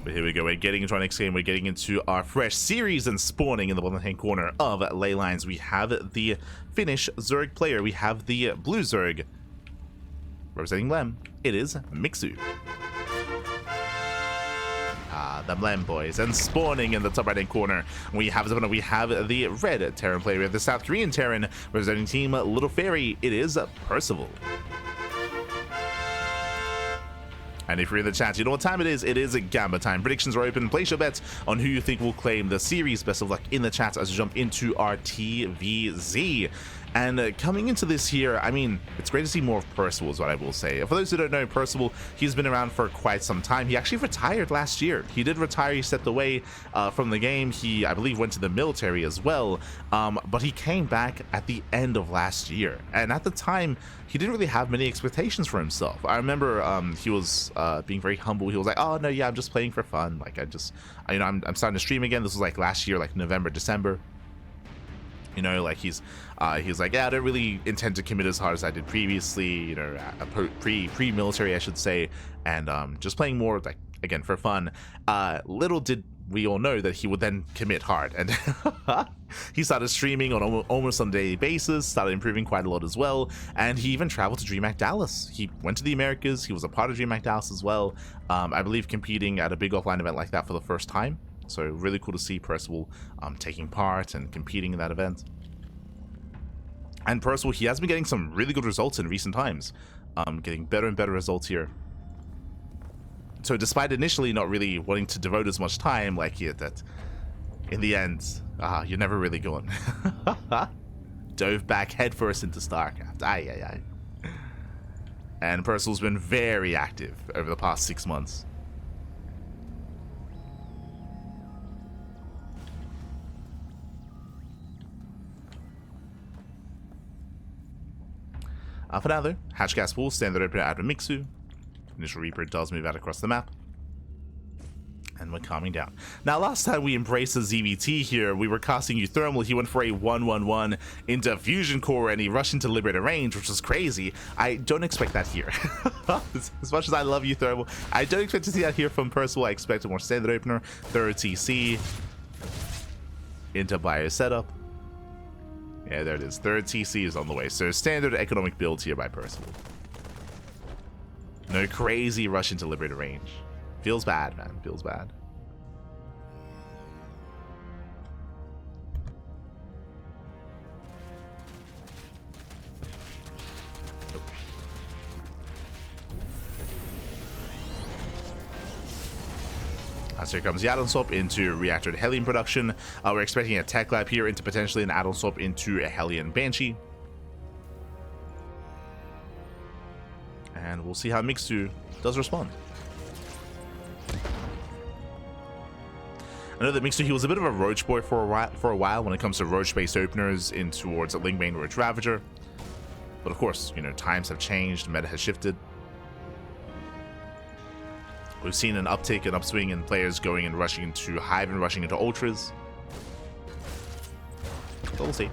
But here we go, we're getting into our next game. We're getting into our fresh series, and spawning in the bottom hand corner of ley lines, we have the Finnish Zerg player. We have the blue Zerg. Representing Lem, it is Mixu. The Mlem boys. And spawning in the top right hand corner, we have the red Terran player. We have the South Korean Terran representing Team Little Fairy. It is Percival. And if you're in the chat, you know what time it is. It is a Gamba time. Predictions are open. Place your bets on who you think will claim the series. Best of luck in the chat as we jump into our TvZ. And coming into this here, I mean, it's great to see more of Percival is what I will say. For those who don't know, Percival, he's been around for quite some time. He actually retired last year. He did retire. He stepped away from the game. He, I believe, went to the military as well. But he came back at the end of last year. And at the time, he didn't really have many expectations for himself. I remember he was being very humble. He was like, oh, no, yeah, I'm just playing for fun. Like, I'm starting to stream again. This was like last year, like November, December. You know, like he's like, yeah, I don't really intend to commit as hard as I did previously, you know, pre-military, I should say, and just playing more, like, again, for fun. Little did we all know that he would then commit hard, and he started streaming on almost on a daily basis, started improving quite a lot as well, and he even traveled to DreamHack Dallas. He went to the Americas. He was a part of DreamHack Dallas as well, I believe competing at a big offline event like that for the first time. So really cool to see Percival taking part and competing in that event. And Percival, he has been getting some really good results in recent times, getting better and better results here. So despite initially not really wanting to devote as much time, like that in the end, you're never really going. Dove back headfirst into StarCraft. Aye. And Percival's been very active over the past 6 months. For now though, Hatchcast will standard opener out of Mixu. Initial Reaper does move out across the map. And we're calming down. Now last time we embraced the ZVT here, we were casting Euthermal. He went for a 1-1-1 into Fusion Core and he rushed into Liberator range, which was crazy. I don't expect that here. As much as I love Euthermal, I don't expect to see that here from Percival. I expect a more standard opener. Third TC into Bio setup. Yeah, there it is. Third TC is on the way. So standard economic builds here by Percival. No crazy rush into Liberator range. Feels bad, man. Feels bad. So here comes the add-on swap into Reactor to Hellion production. We're expecting a Tech Lab here into potentially an add-on swap into a Hellion Banshee. And we'll see how Mixu does respond. I know that Mixu, he was a bit of a Roach boy for a while when it comes to Roach-based openers in towards a Lingbane Roach Ravager. But of course, you know, times have changed, meta has shifted. We've seen an uptick, an upswing in players going and rushing into Hive and rushing into Ultras. So we'll see.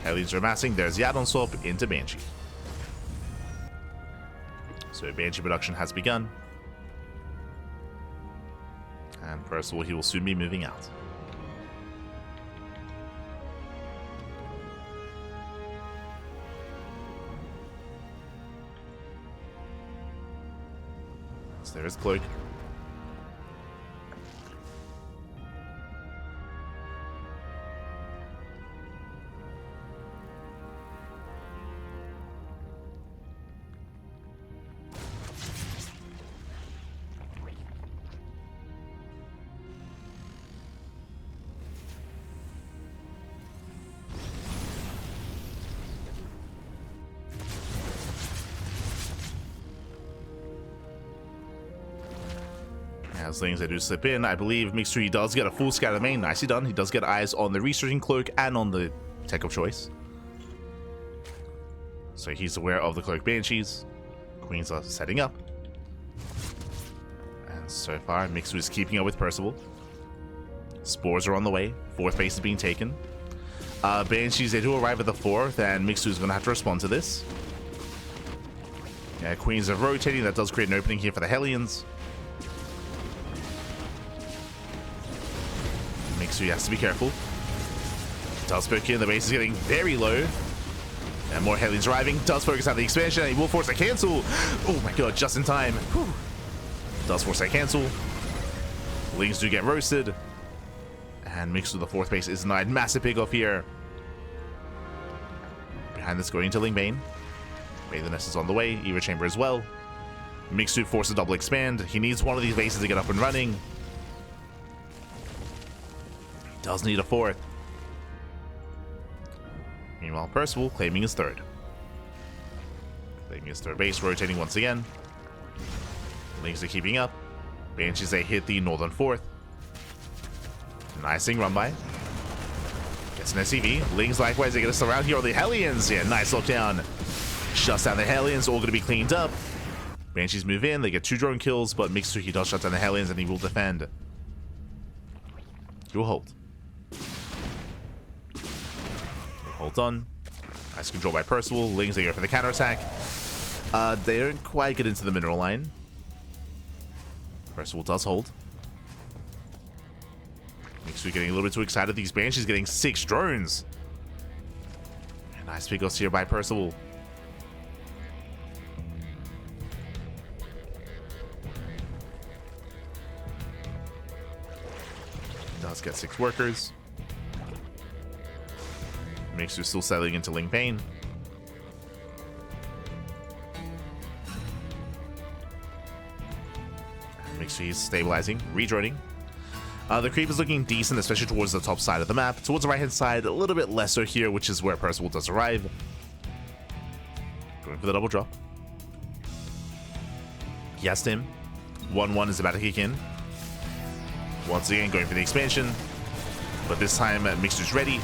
Hellions are amassing. There's the add-on swap into Banshee. So Banshee production has begun. And Percival, he will soon be moving out. So there's Cloak. As things they do slip in, I believe Mixu does get a full scatter main. Nicely done. He does get eyes on the researching Cloak and on the tech of choice. So he's aware of the Cloak Banshees. Queens are setting up. And so far, Mixu is keeping up with Percival. Spores are on the way. Fourth base is being taken. Banshees, they do arrive at the fourth, and Mixu is going to have to respond to this. Yeah, Queens are rotating. That does create an opening here for the Hellions. Mixu has to be careful. Does poke in, the base is getting very low. And more Hellions arriving. Does focus on the expansion, and he will force a cancel. Oh my god, just in time. Whew. Does force a cancel. Lings do get roasted. And Mixu, the fourth base, is denied. Massive pick off here. Behind this, going into Lingbane. Bathe the Nest is on the way. Eva Chamber as well. Mixu forces a double expand. He needs one of these bases to get up and running. Does need a fourth. Meanwhile, Percival claiming his third. Claiming his third base, rotating once again. Lings are keeping up. Banshees, they hit the northern fourth. Nice thing run by. Gets an SCV. Lings likewise, they get us around here on the Hellions. Yeah, nice lockdown. Shuts down the Hellions, all going to be cleaned up. Banshees move in, they get 2 drone kills, but Mixu, he does shut down the Hellions and he will defend. He will hold. Hold on. Nice control by Percival. Lings, they go for the counterattack. They don't quite get into the mineral line. Percival does hold. Mixu getting a little bit too excited. These Banshees getting 6 drones. Nice pick-offs here by Percival. Does get 6 workers. Mixu still settling into Lingbane. Mixu is stabilizing, redroning. The creep is looking decent, especially towards the top side of the map. Towards the right-hand side, a little bit lesser here, which is where Percival does arrive. Going for the double drop. Yes, him. 1-1 is about to kick in. Once again, going for the expansion. But this time, Mixu's ready.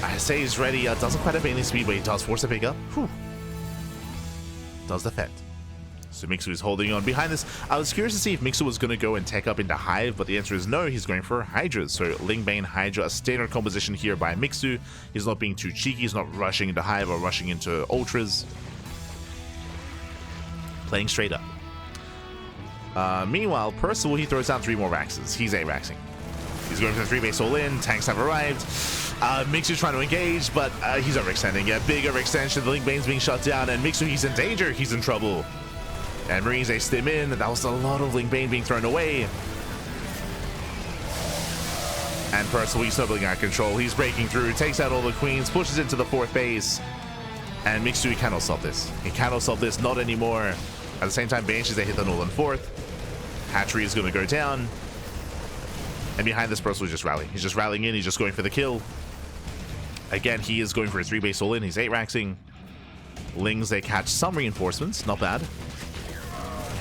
I say he's ready. Doesn't quite have any speed, but he does force a pickup. Whew. Does defend. So Mixu is holding on behind this. I was curious to see if Mixu was going to go and tech up into Hive, but the answer is no. He's going for Hydras. So Lingbane, Hydra, a standard composition here by Mixu. He's not being too cheeky. He's not rushing into Hive or rushing into Ultras. Playing straight up. Meanwhile, Percival, he throws down 3 more Raxes. He's 8 Raxing. He's going for the 3-base all-in. Tanks have arrived. Mixu's trying to engage, but he's overextending. A big overextension. The Linkbane's being shut down, and Mixu, he's in danger. He's in trouble. And Marines, they stim in. That was a lot of Lingbane being thrown away. And Percival, he's snubbling out of control. He's breaking through, takes out all the queens, pushes into the 4th base. And Mixu, he cannot stop this. He cannot stop this, not anymore. At the same time, Banshees, they hit the northern 4th. Hatchery is going to go down. And behind this, Percival is just rallying. He's just rallying in. He's just going for the kill. Again, he is going for a 3-base all-in. He's 8 Raxing. Lings, they catch some reinforcements. Not bad.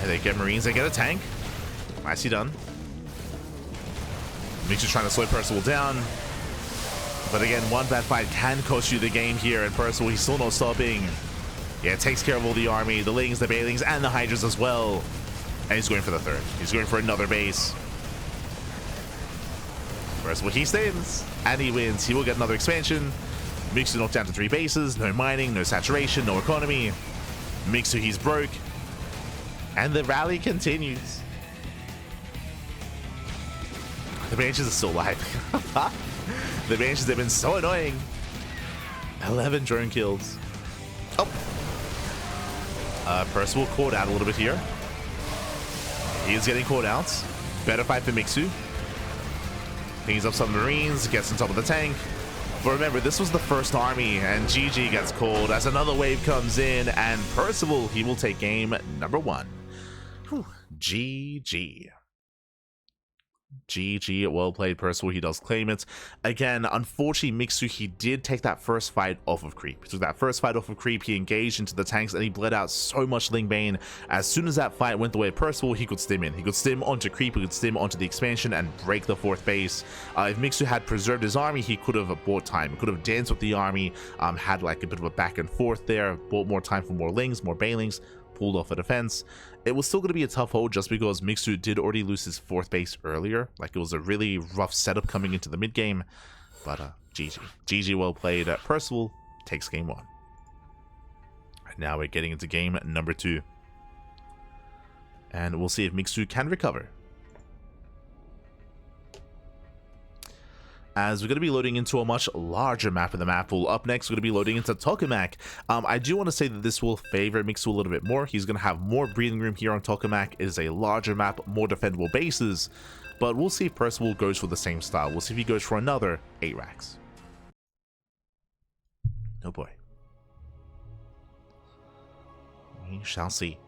And they get Marines. They get a tank. Nicely done. Mixu trying to slow Percival down. But again, one bad fight can cost you the game here. And Percival, he's still not stopping. Yeah, takes care of all the army. The Lings, the Bailings, and the Hydras as well. And he's going for the 3rd. He's going for another base. Percival, he stays, and he wins. He will get another expansion. Mixu knocked down to 3 bases. No mining, no saturation, no economy. Mixu, he's broke. And the rally continues. The Banshees are still alive. The Banshees have been so annoying. 11 drone kills. Oh. Percival caught out a little bit here. He is getting caught out. Better fight for Mixu. Cleans up some Marines, gets on top of the tank. But remember, this was the first army, and GG gets called as another wave comes in, and Percival, he will take game number 1. Whew. GG. GG, well played, Percival. He does claim it. Again, unfortunately, Mixu, he did take that first fight off of creep. He took that first fight off of creep. He engaged into the tanks, and he bled out so much Lingbane. As soon as that fight went the way of Percival, he could stim in. He could stim onto creep. He could stim onto the expansion and break the 4th base. If Mixu had preserved his army, he could have bought time. He could have danced with the army, had like a bit of a back and forth there, bought more time for more Lings, more Bailings, pulled off a defense. It was still going to be a tough hold just because Mixu did already lose his 4th base earlier. Like, it was a really rough setup coming into the mid game. But GG. GG, well played. Percival takes game 1. And now we're getting into game number 2. And we'll see if Mixu can recover. as we're going to be loading into a much larger map in the map pool. Up next, we're going to be loading into Tokamak. I do want to say that this will favor Mixu a little bit more. He's going to have more breathing room here on Tokamak. It is a larger map, more defendable bases, but we'll see if Percival goes for the same style. We'll see if he goes for another 8 racks. Oh boy. We shall see.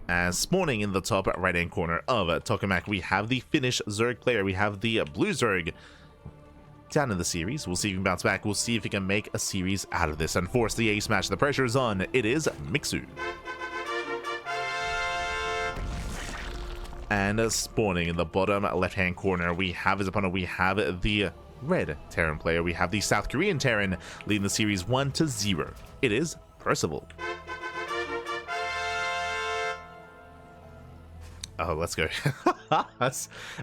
As spawning in the top right hand corner of Tokamak, we have the Finnish Zerg player. We have the blue Zerg down in the series. We'll see if he can bounce back. We'll see if he can make a series out of this and force the ace match. The pressure is on. It is Mixu. And spawning in the bottom left hand corner, we have his opponent. We have the red Terran player. We have the South Korean Terran leading the series 1-0. It is Percival. Oh, let's go.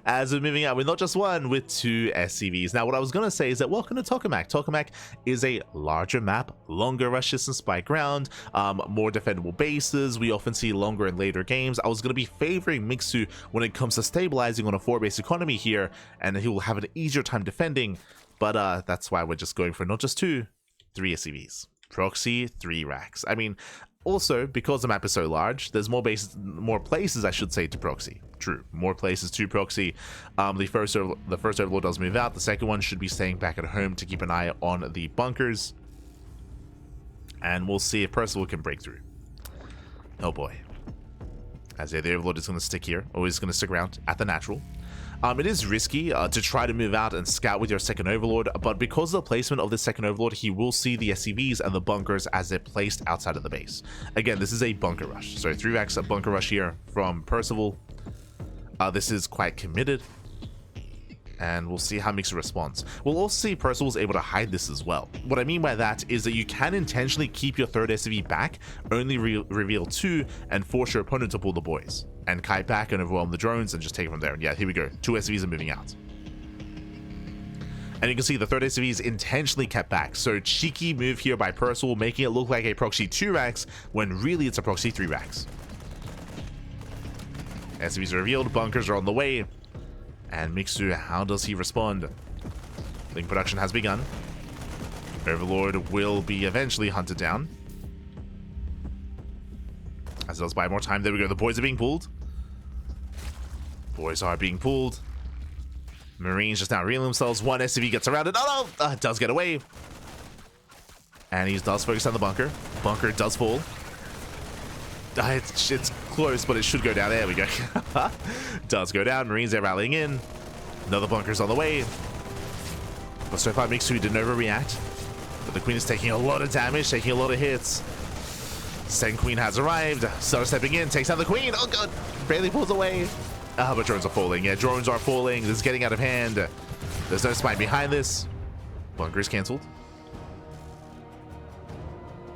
As we're moving out with not just one, with 2 SCVs. Now, what I was going to say is that welcome to Tokamak. Tokamak is a larger map, longer rush distance by ground, more defendable bases. We often see longer and later games. I was going to be favoring Mixu when it comes to stabilizing on a 4-base economy here, and he will have an easier time defending. But that's why we're just going for not just 2, 3 SCVs. Proxy, 3 racks. I mean, also, because the map is so large, there's more places, I should say, to proxy. True, more places to proxy. The first overlord does move out. The second one should be staying back at home to keep an eye on the bunkers. And we'll see if Percival can break through. Oh boy. As the overlord is going to stick here, or is going to stick around at the natural. It is risky to try to move out and scout with your second overlord, but because of the placement of the second overlord, he will see the SCVs and the bunkers as they're placed outside of the base. Again, this is a bunker rush, so 3 racks of bunker rush here from Percival. This is quite committed, and we'll see how Mixu responds. We'll also see Percival's able to hide this as well. What I mean by that is that you can intentionally keep your third SCV back, only reveal 2, and force your opponent to pull the boys, and kite back and overwhelm the drones and just take it from there. And yeah, here we go. 2 SCVs are moving out. And you can see the third SCV is intentionally kept back. So cheeky move here by Percival, making it look like a proxy 2 racks, when really it's a proxy 3 racks. SCVs are revealed, bunkers are on the way. And Mixu, how does he respond? Link production has begun. Overlord will be eventually hunted down. As it does buy more time. There we go. The boys are being pulled. Boys are being pulled. Marines just now revealing themselves. 1 SCV gets around it. Oh no! Does get away. And he does focus on the bunker. Bunker does fall. It's close, but it should go down. There we go. Does go down. Marines are rallying in. Another bunker's on the way. But so far, Mixu didn't overreact. But the queen is taking a lot of damage, taking a lot of hits. Second queen has arrived. Starts stepping in, takes out the queen. Oh god, barely pulls away. But drones are falling. Yeah, drones are falling. This is getting out of hand. There's no spine behind this. Bunker is cancelled.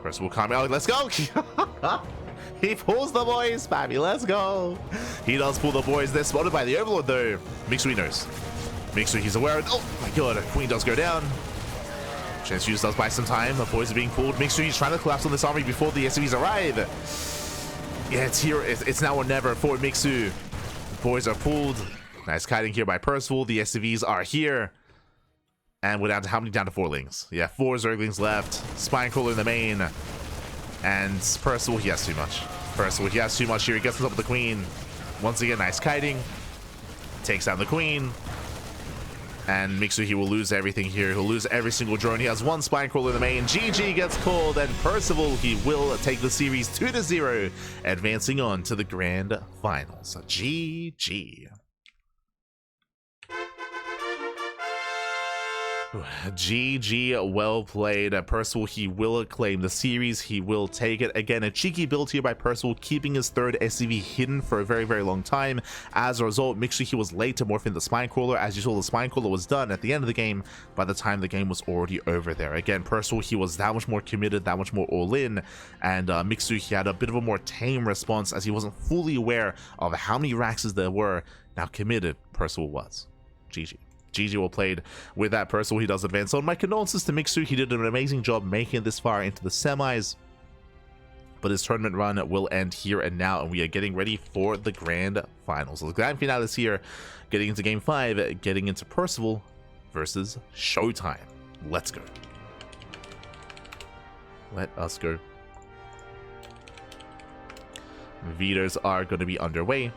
Percival coming out. Let's go. He pulls the boys, baby. Let's go. He does pull the boys. They're spotted by the overlord, though. Mixu knows. Mixu, he's aware of it. Oh my god, queen does go down. Chance use does buy some time. The boys are being pulled. Mixu, he's trying to collapse on this army before the SCVs arrive. Yeah, it's here. It's now or never for Mixu. The boys are pulled. Nice kiting here by Percival. The SCVs are here. And we're down to how many? Down to 4 lings. Yeah, 4 Zerglings left. Spine crawler in the main. And Percival, he has too much. Percival, he has too much here. He gets up with the queen. Once again, nice kiting. Takes down the queen. And Mixu, he will lose everything here. He'll lose every single drone. He has 1 spine crawler in the main. GG gets called. And Percival, he will take the series 2-0, advancing on to the grand finals. GG. GG, well played. Percival, he will claim the series. He will take it. Again, a cheeky build here by Percival, keeping his third SCV hidden for a very, very long time. As a result, Mixu, he was late to morph in the spine crawler. As you saw, the spine crawler was done at the end of the game by the time the game was already over there. Again, Percival, he was that much more committed, that much more all in. And Mixu, he had a bit of a more tame response as he wasn't fully aware of how many racks there were. Now committed, Percival was. GG. GG well played with that. Percival, he does advance on. My condolences to Mixu. He did an amazing job making it this far into the semis. but his tournament run will end here and now, and we are getting ready for the grand finals. So the grand finale is here, getting into game 5, getting into Percival versus Showtime. Let's go. Let us go. Vetoes are going to be underway.